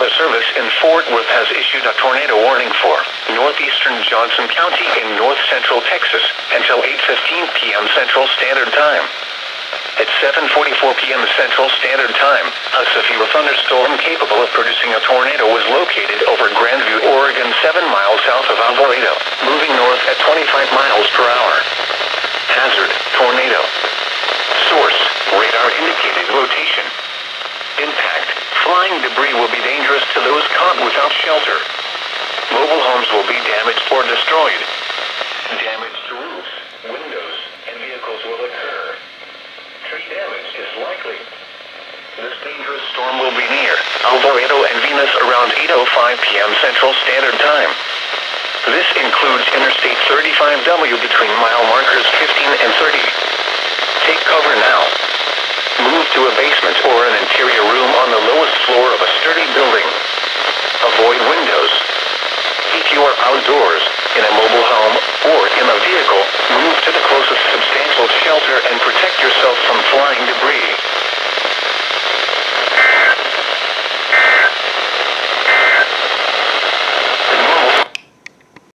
Weather Service in Fort Worth has issued a tornado warning for northeastern Johnson County in north central Texas until 8:15 p.m. Central Standard Time. At 7:44 p.m. Central Standard Time, a severe thunderstorm capable of producing a tornado was located over Grandview, Oregon, 7 miles south of Alvarado, moving north at 25 miles per hour. Hazard: tornado. Source: radar indicated rotation. Impact: flying debris will be dangerous to those caught without shelter. Mobile homes will be damaged or destroyed. Damage to roofs, windows, and vehicles will occur. Tree damage is likely. This dangerous storm will be near Alvarado and Venus around 8:05 p.m. Central Standard Time. This includes Interstate 35W between mile markers 15 and 30. Take cover now. Move to a basement or an interior room on the lowest floor of a sturdy building. Avoid windows. If you are outdoors, in a mobile home, or in a vehicle, move to the closest substantial shelter and protect yourself from flying debris.